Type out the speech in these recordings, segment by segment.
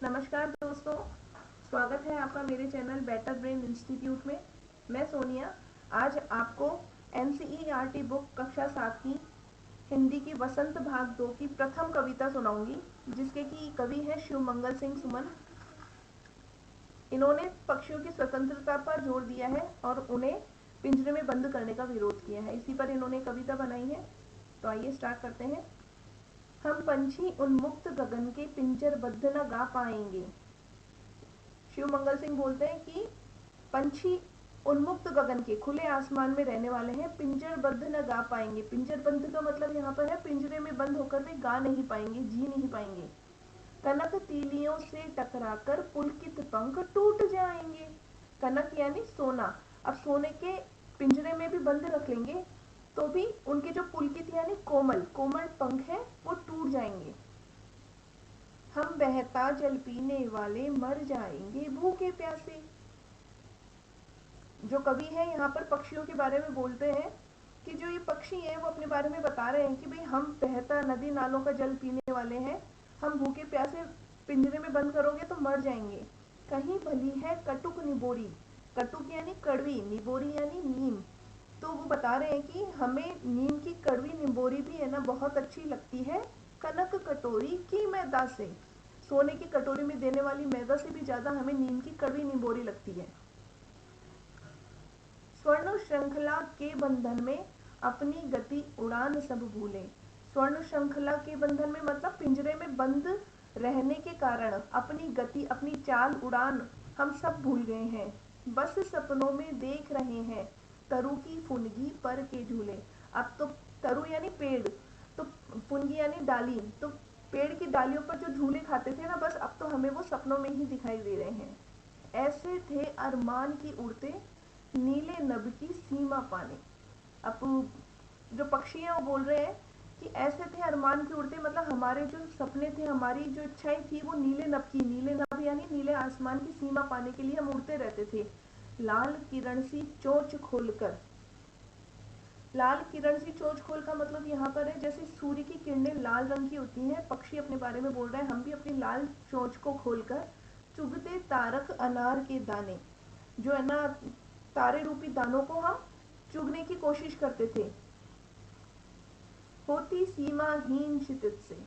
नमस्कार दोस्तों, स्वागत है आपका मेरे चैनल बेटर ब्रेन इंस्टीट्यूट में। मैं सोनिया आज आपको एनसीईआरटी बुक कक्षा 7 की हिंदी की वसंत भाग 2 की प्रथम कविता सुनाऊंगी, जिसके की कवि है शिवमंगल सिंह सुमन। इन्होंने पक्षियों की स्वतंत्रता पर जोर दिया है और उन्हें पिंजरे में बंद करने का विरोध किया है। इसी पर इन्होंने कविता बनाई है। तो आइए स्टार्ट करते हैं। हम पंछी उन्मुक्त गगन के पिंजरबद्ध न गा पाएंगे। शिवमंगल सिंह बोलते हैं कि पंछी उन्मुक्त गगन के खुले आसमान में रहने वाले हैं, पिंजरबद्ध न गा पाएंगे। पिंजरबद्ध का मतलब यहाँ पर है पिंजरे में बंद होकर वे गा नहीं पाएंगे, जी नहीं पाएंगे। कनक तीलियों से टकराकर पुलकित पंख टूट जाएंगे। कनक यानी सोना। अब सोने के पिंजरे में भी बंद रख लेंगे तो भी उनके जो पुलकित यानी कोमल कोमल पंख है वो टूट जाएंगे। हम बहता जल पीने वाले मर जाएंगे भूखे प्यासे। जो कवि है यहाँ पर पक्षियों के बारे में बोलते हैं कि जो ये पक्षी हैं वो अपने बारे में बता रहे हैं कि भाई हम बहता नदी नालों का जल पीने वाले हैं, हम भूखे प्यासे पिंजरे में बंद करोगे तो मर जाएंगे। कहीं भली है कटुक निबोरी। कटुक यानी कड़वी, निबोरी यानी नीम। तो वो बता रहे हैं कि हमें नीम की कड़वी निबोरी भी है ना बहुत अच्छी लगती है। कनक कटोरी की मैदा से, सोने की कटोरी में देने वाली मैदा से भी ज्यादा हमें नीम की कड़वी निबोरी लगती है। स्वर्ण श्रृंखला के बंधन में अपनी गति उड़ान सब भूले। स्वर्ण श्रृंखला के बंधन में मतलब पिंजरे में बंद रहने के कारण अपनी गति, अपनी चाल, उड़ान हम सब भूल गए हैं। बस सपनों में देख रहे हैं तरु की फुनगी पर के झूले। अब तो तरु यानी पेड़, तो फुनगी यानी डाली, तो पेड़ की डालियों पर जो झूले खाते थे ना, बस अब तो हमें वो सपनों में ही दिखाई दे रहे हैं। ऐसे थे अरमान की उड़ते नीले नभ की सीमा पाने। अब जो पक्षी हैं वो बोल रहे हैं कि ऐसे थे अरमान की उड़ते, मतलब हमारे जो सपने थे, हमारी जो इच्छाएं थी वो नीले नभ की, नीले नभ यानी नीले आसमान की सीमा पाने के लिए हम उड़ते रहते थे। लाल किरण सी चोंच खोलकर। लाल किरण सी चोंच खोल का मतलब यहाँ पर है जैसे सूर्य की किरणें लाल रंग की होती हैं। पक्षी अपने बारे में बोल रहे हैं हम भी अपनी लाल चोंच को खोलकर चुगते तारक अनार के दाने, जो है ना तारे रूपी दानों को हम चुगने की कोशिश करते थे। होती सीमाहीन क्षितिज से।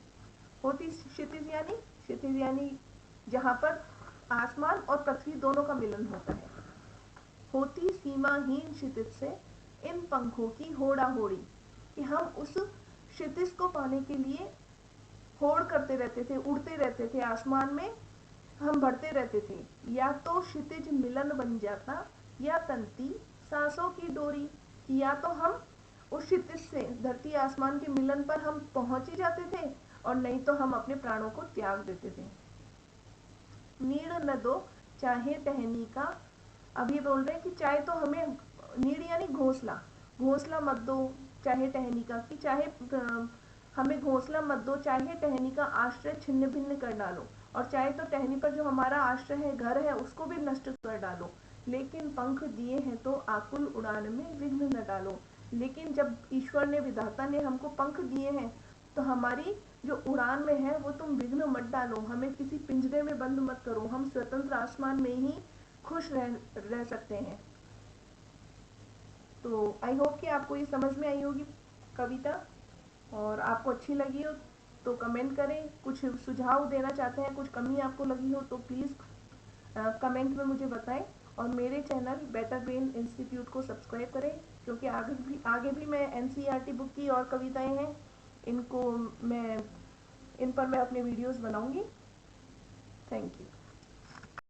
होती क्षितिज यानी जहां पर आसमान और पृथ्वी दोनों का मिलन होता है। होती सीमाहीन क्षितिज से इन पंखों की होड़ा होड़ी, कि हम उस क्षितिज को पाने के लिए होड़ करते रहते थे, उड़ते रहते थे आसमान में, हम बढ़ते रहते थे। या तो क्षितिज मिलन बन जाता या तंती सांसों की डोरी, कि या तो हम उस क्षितिज से धरती आसमान के मिलन पर हम पहुंच ही जाते थे और नहीं तो हम अपने प्राणों को त्याग देते थे। नीड़ न दो चाहे टहनी का। अब ये बोल रहे हैं कि चाहे तो हमें नीड़ यानी घोंसला, घोंसला मत दो चाहे टहनी का, कि चाहे हमें घोंसला मत दो, चाहे टहनी का आश्रय छिन्न भिन्न कर डालो, और चाहे तो टहनी पर जो हमारा आश्रय है, घर है, उसको भी नष्ट कर डालो। लेकिन पंख दिए हैं तो आकुल उड़ान में विघ्न न डालो। लेकिन जब ईश्वर ने, विधाता ने हमको पंख दिए हैं तो हमारी जो उड़ान में है वो तुम विघ्न मत डालो, हमें किसी पिंजरे में बंद मत करो, हम स्वतंत्र आसमान में ही खुश रह सकते हैं। तो आई होप कि आपको ये समझ में आई होगी कविता, और आपको अच्छी लगी हो तो कमेंट करें। कुछ सुझाव देना चाहते हैं, कुछ कमी आपको लगी हो तो प्लीज़ कमेंट में मुझे बताएं। और मेरे चैनल बेटर ब्रेन इंस्टीट्यूट को सब्सक्राइब करें, क्योंकि आगे भी मैं एनसीईआरटी बुक की और कविताएं हैं, इन पर मैं अपने वीडियोस बनाऊंगी। Thank you.